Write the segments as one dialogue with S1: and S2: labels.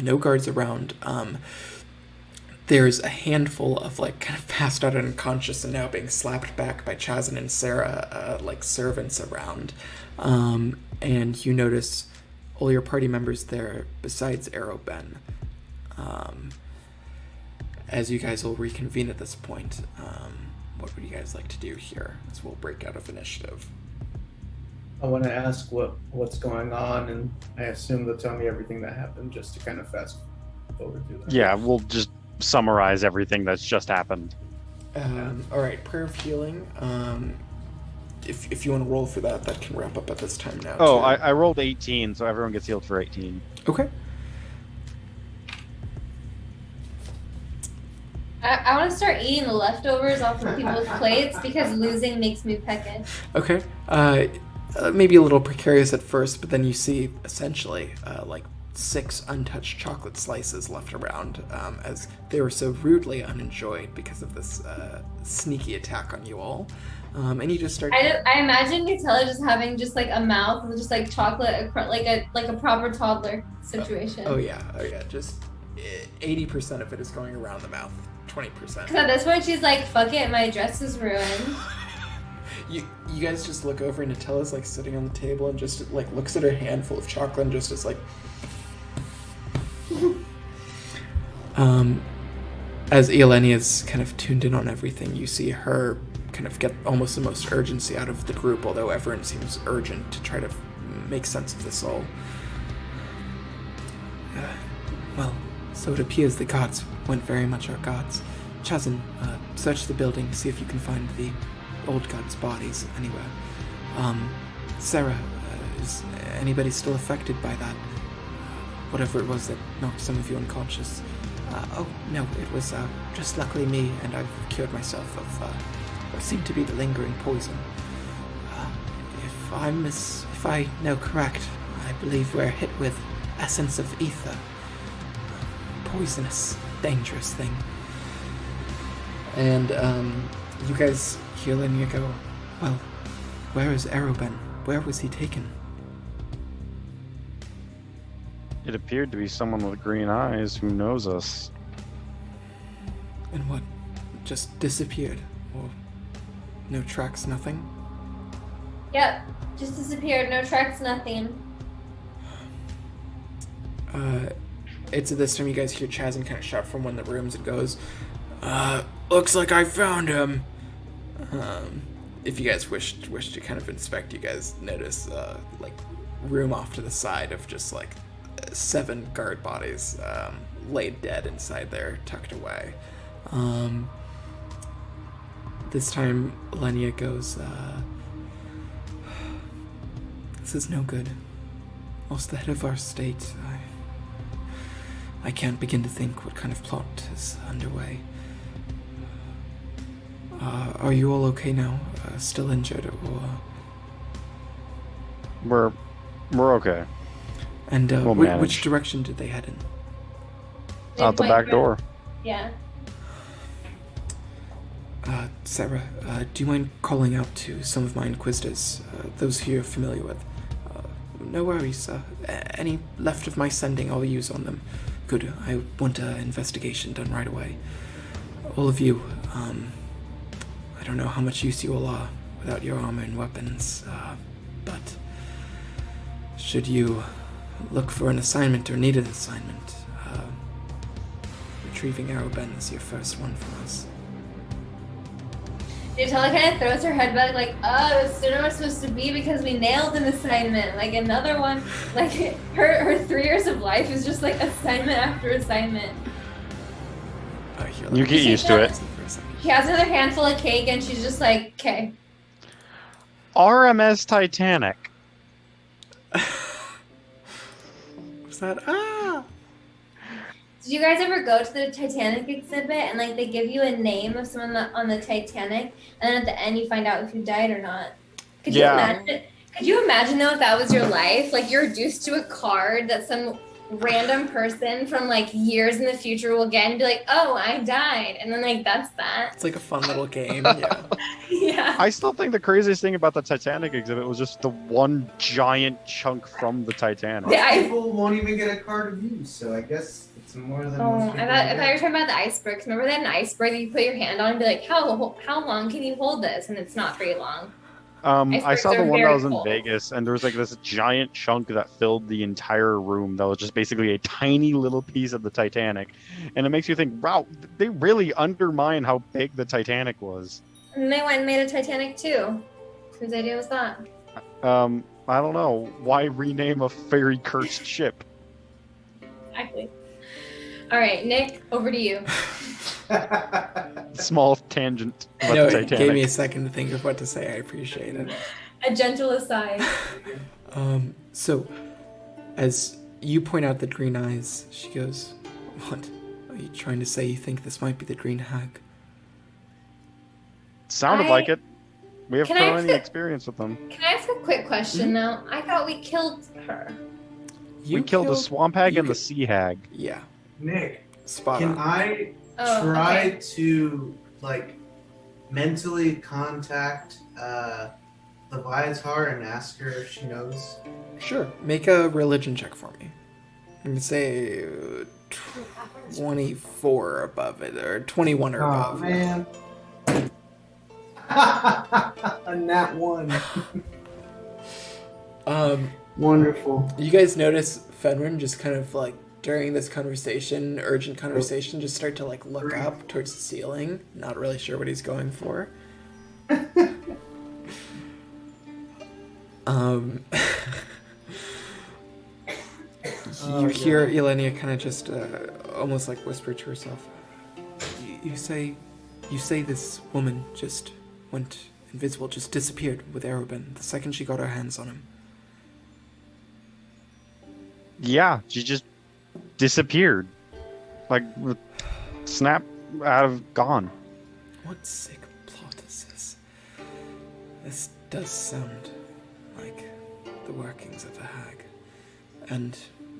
S1: no guards around. There's a handful of like kind of passed out and unconscious and now being slapped back by Chazin and Sarah, like servants around. And you notice all your party members there besides Arrow Ben. As you guys will reconvene at this point, what would you guys like to do here? As we'll break out of initiative.
S2: I want to ask what's going on, and I assume they'll tell me everything that happened just to kind of fast forward through that.
S3: Yeah, we'll just summarize everything that's just happened.
S1: All right, prayer of healing. If you want to roll for that, that can wrap up at this time now.
S3: Oh, I rolled 18, so everyone gets healed for 18.
S1: Okay.
S4: I want to start eating the leftovers off of people's plates because losing makes me peckish.
S1: Okay. Maybe a little precarious at first, but then you see essentially like 6 untouched chocolate slices left around, as they were so rudely unenjoyed because of this sneaky attack on you all. And you just start.
S4: I imagine Nutella just having just like a mouth with just like chocolate, like a proper toddler situation.
S1: Oh yeah. Just 80% of it is going around the mouth. 20%.
S4: Because at this point she's like, "Fuck it, my dress is ruined."
S1: You guys just look over and Nutella's like sitting on the table and just like looks at her handful of chocolate and just is like. As Iolani is kind of tuned in on everything, you see her kind of get almost the most urgency out of the group, although everyone seems urgent to try to make sense of this all. Well, so it appears the gods went very much our gods. Chazin, search the building, see if you can find the old gods' bodies anywhere. Sarah, is anybody still affected by that? Whatever it was that knocked some of you unconscious. Oh, no, it was just luckily me, and I've cured myself of what seemed to be the lingering poison. If I know correct, I believe we're hit with essence of ether. Poisonous, dangerous thing. And you guys hear Lenia go, well, where is Aroben? Where was he taken?
S3: It appeared to be someone with green eyes who knows us.
S1: And what? Just disappeared? Or no tracks, nothing?
S4: Yep, just disappeared. No tracks, nothing.
S1: It's at this time you guys hear Chazin kind of shout from one of the rooms and goes, looks like I found him. If you guys wish to kind of inspect, you guys notice like room off to the side of just like 7 guard bodies laid dead inside there, tucked away. This time Lenia goes, this is no good. Whilst the head of our state, I can't begin to think what kind of plot is underway. Are you all okay now? Still injured, or?
S3: We're okay.
S1: And
S3: We'll
S1: which
S3: manage.
S1: direction did they head in?
S3: Out the back door.
S4: Yeah.
S1: Sarah, do you mind calling out to some of my inquisitors, those who you're familiar with? No worries. Any left of my sending I'll use on them. Good. I want an investigation done right away. All of you, I don't know how much use you all are without your armor and weapons, but should you look for an assignment or need an assignment, retrieving Aroben is your first one from us.
S4: Nutella kind of throws her head back like, oh, it's sooner we're supposed to be because we nailed an assignment. Like another one, like her 3 years of life is just like assignment after assignment.
S3: You get used to it.
S4: She has another handful of cake and she's just like, okay.
S3: RMS Titanic.
S1: What's that?
S4: Did you guys ever go to the Titanic exhibit and like they give you a name of someone on the Titanic and then at the end you find out if you died or not? Could you imagine though if that was your life? Like you're reduced to a card that some random person from like years in the future will get and be like, oh, I died. And then like that's that.
S1: It's like a fun little game, yeah.
S4: Yeah.
S3: I still think the craziest thing about the Titanic exhibit was just the one giant chunk from the Titanic.
S4: Yeah,
S5: People won't even get a card of use, so I guess it's more than
S4: Oh,
S5: most
S4: I
S5: people
S4: thought you were
S5: get.
S4: talking about the icebergs. Remember that an iceberg that you put your hand on and be like, how long can you hold this? And it's not very long.
S3: I
S4: Icebergs
S3: saw the
S4: are
S3: one that
S4: very
S3: was in
S4: cold.
S3: Vegas, and there was like this giant chunk that filled the entire room that was just basically a tiny little piece of the Titanic. And it makes you think, wow, they really undermine how big the Titanic was.
S4: And they went and made a Titanic too. Whose idea was that?
S3: I don't know. Why rename a fairy cursed ship?
S4: Exactly. All right, Nick, over to you.
S3: Small tangent about
S1: No,
S3: the
S1: it
S3: Titanic.
S1: gave me a second to think of what to say. I appreciate it.
S4: A gentle aside.
S1: So, as you point out the green eyes, she goes, "What? Are you trying to say you think this might be the Green Hag?"
S3: Sounded
S4: I-
S3: like it. We have
S4: Can I
S3: plenty
S4: ask-
S3: experience with them.
S4: Can I ask a quick question though? I thought we killed her.
S3: We killed the swamp hag
S1: you
S3: and the
S1: ki-
S3: sea hag.
S1: Yeah,
S5: Nick,
S1: spot
S5: can
S1: on.
S5: I
S4: Oh,
S5: try
S4: okay.
S5: to like mentally contact the Viatar and ask her if she knows?
S1: Sure, make a religion check for me. I'm gonna say 24 above it, or 21 or
S5: Oh
S1: above.
S5: man. A nat one. Wonderful.
S1: You guys notice Fenrin just kind of like during this conversation, urgent conversation, just start to like look up towards the ceiling, not really sure what he's going for. You hear Elenia kind of just almost like whisper to herself. You say this woman just went invisible, just disappeared with Arobin the second she got her hands on him.
S3: Yeah, she just disappeared. Like, snap out of gone.
S1: What sick plot is this? This does sound like the workings of the hag. And,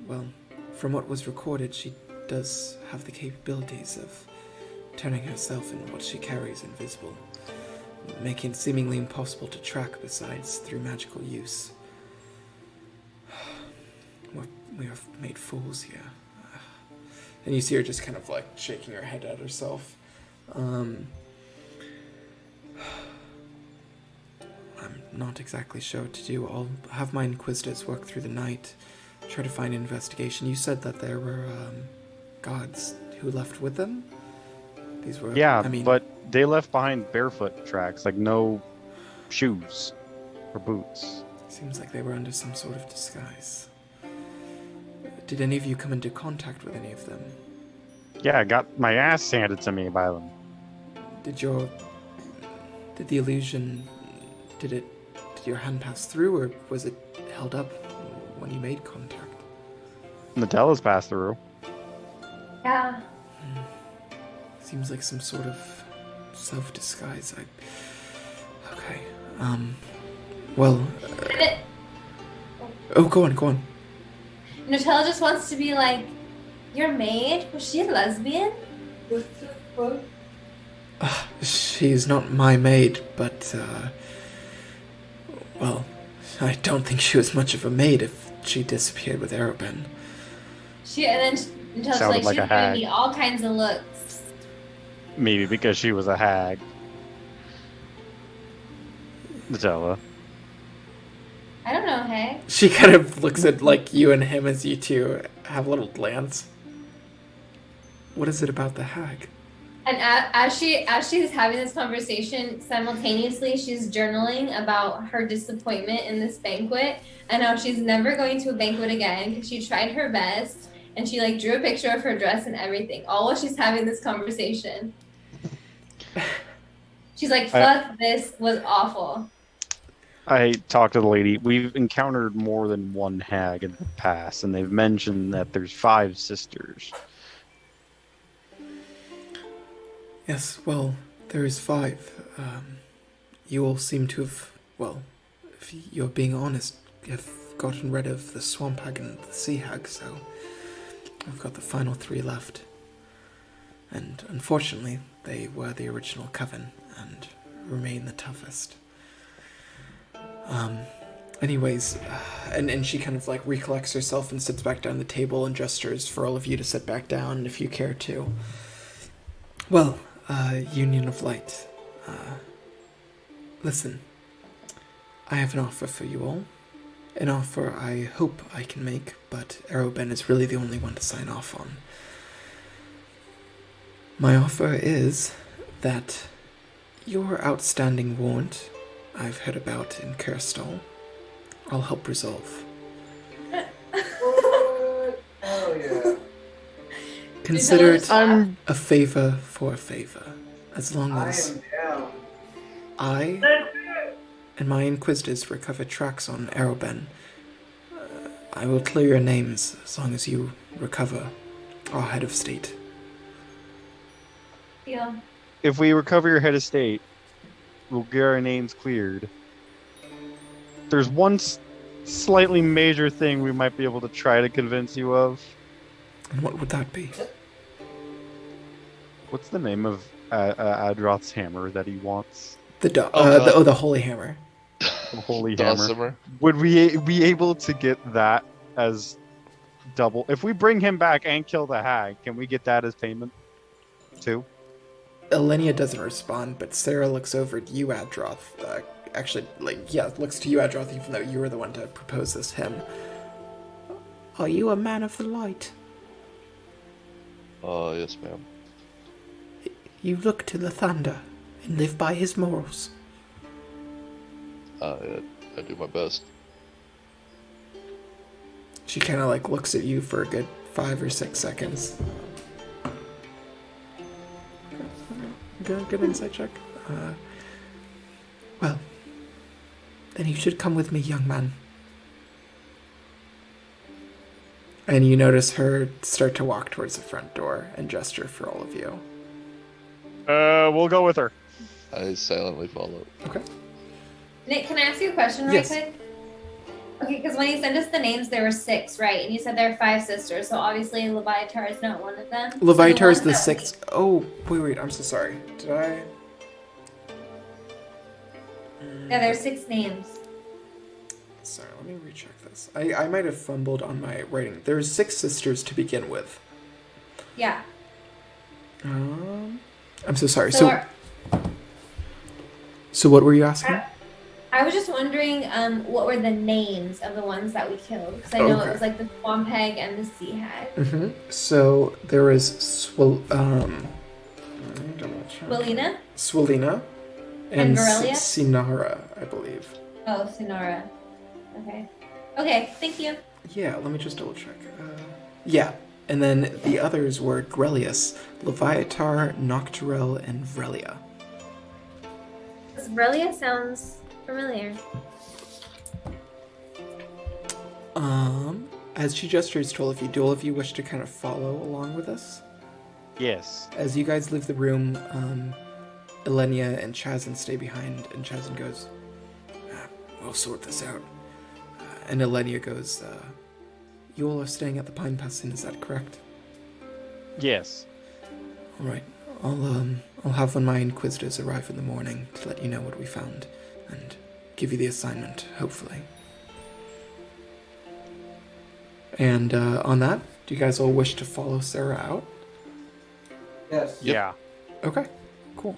S1: well, from what was recorded, she does have the capabilities of turning herself and what she carries invisible, making it seemingly impossible to track besides through magical use. We have made fools here. And you see her just kind of like shaking her head at herself. I'm not exactly sure what to do. I'll have my inquisitors work through the night, try to find an investigation. You said that there were guards who left with them? These were,
S3: Yeah,
S1: I mean,
S3: but they left behind barefoot tracks, like no shoes or boots.
S1: seems like they were under some sort of disguise. Did any of you come into contact with any of them?
S3: Yeah, I got my ass handed to me by them.
S1: Did the illusion, did your hand pass through, or was it held up when you made contact?
S3: Nadella's passed through.
S4: Yeah.
S1: Seems like some sort of self-disguise. Okay. Well...
S4: And it,
S1: oh, go on.
S4: Nutella just wants to be like, your maid? Was she a lesbian?
S1: She's not my maid, but, well, I don't think she was much of a maid if she disappeared with Arobin.
S4: And then Nutella's
S3: Sounded
S4: like,
S3: like
S4: she's
S3: a
S4: giving
S3: hag.
S4: me all kinds of looks.
S3: Maybe because she was a hag. Natella.
S4: I don't know, hey?
S1: She kind of looks at, like, you and him as you two have a little glance. What is it about the hag?
S4: And as she's having this conversation, simultaneously she's journaling about her disappointment in this banquet and how she's never going to a banquet again because she tried her best and she like drew a picture of her dress and everything, all while she's having this conversation. She's like, "Fuck, this was awful."
S3: I talked to the lady. We've encountered more than one hag in the past, and they've mentioned that there's 5 sisters.
S1: Yes, well, there is 5. You all seem to have, well, if you're being honest, have gotten rid of the swamp hag and the sea hag, so I've got the final 3 left. And unfortunately, they were the original coven, and remain the toughest. Anyways, and she kind of like recollects herself and sits back down the table and gestures for all of you to sit back down if you care to. Well, Union of Light, listen, I have an offer for you all. An offer I hope I can make, but Arrowben is really the only one to sign off on. My offer is that your outstanding warrant I've heard about in Kerstal, I'll help resolve.
S5: Hell yeah.
S1: Consider it
S3: I'm
S1: a favor for a favor, as long
S5: I
S1: as
S5: am down.
S1: I and my Inquisitors recover tracks on Arrowben. I will clear your names as long as you recover our head of state.
S4: Yeah.
S3: if we recover your head of state, we'll get our names cleared. There's one slightly major thing we might be able to try to convince you of.
S1: And what would that be?
S3: What's the name of Adroth's hammer that he wants?
S1: The Holy Hammer.
S3: The Holy Hammer.
S6: Dulcimer.
S3: Would we be able to get that as double? If we bring him back and kill the hag, can we get that as payment too?
S1: Elenia doesn't respond, but Sarah looks over at you, Adroth. Looks to you, Adroth, even though you were the one to propose this hymn. Are you a man of the light?
S6: Yes, ma'am.
S1: You look to the thunder and live by his morals.
S6: I do my best.
S1: She kind of looks at you for a good 5 or 6 seconds. Good insight check. Well, then you should come with me, young man. And you notice her start to walk towards the front door and gesture for all of you.
S3: We'll go with her.
S6: I silently follow.
S1: Okay.
S4: Nick, can I ask you a question
S1: Yes.
S4: right quick? Okay, because when you sent us the names, there were 6, right? And you said there are 5 sisters, so obviously Leviatar is not one of them. So
S1: Leviatar is
S4: one
S1: the
S4: that-
S1: 6th. Oh, wait, I'm so sorry. Did I?
S4: Yeah, there's 6 names.
S1: Sorry, let me recheck this. I might have fumbled on my writing. There's 6 sisters to begin with.
S4: Yeah.
S1: I'm so sorry.
S4: So,
S1: So what were you asking?
S4: I was just wondering, what were the names of the ones that we killed? Because I know
S1: Okay.
S4: it was like the Swamp Hag and the Sea Hag.
S1: Mm-hmm. So there is let me double check.
S4: Belina?
S1: Swalina
S4: And Varelia?
S1: Sinara, I believe.
S4: Oh, Sonora. Okay. Okay, thank you.
S1: Yeah, let me just double check. Yeah, and then the others were Grelius, Leviatar, Nocturel, and Vrelia.
S4: This Relia sounds familiar.
S1: As she gestures to all of you, do all of you wish to kind of follow along with us?
S3: Yes.
S1: As you guys leave the room, Elenia and Chazin stay behind, and Chazin goes, we'll sort this out. And Elenia goes, you all are staying at the Pine Pass Inn, is that correct?
S3: Yes.
S1: Alright, I'll have one of my Inquisitors arrive in the morning to let you know what we found, and give you the assignment, hopefully. And on that, do you guys all wish to follow Sarah out?
S5: Yes.
S6: Yep.
S3: Yeah.
S1: Okay, cool.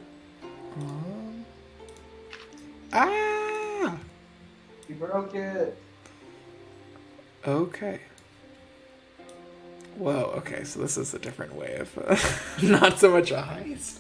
S1: Ah!
S5: You broke it.
S1: Okay. Whoa, okay, so this is a different way of not so much a heist.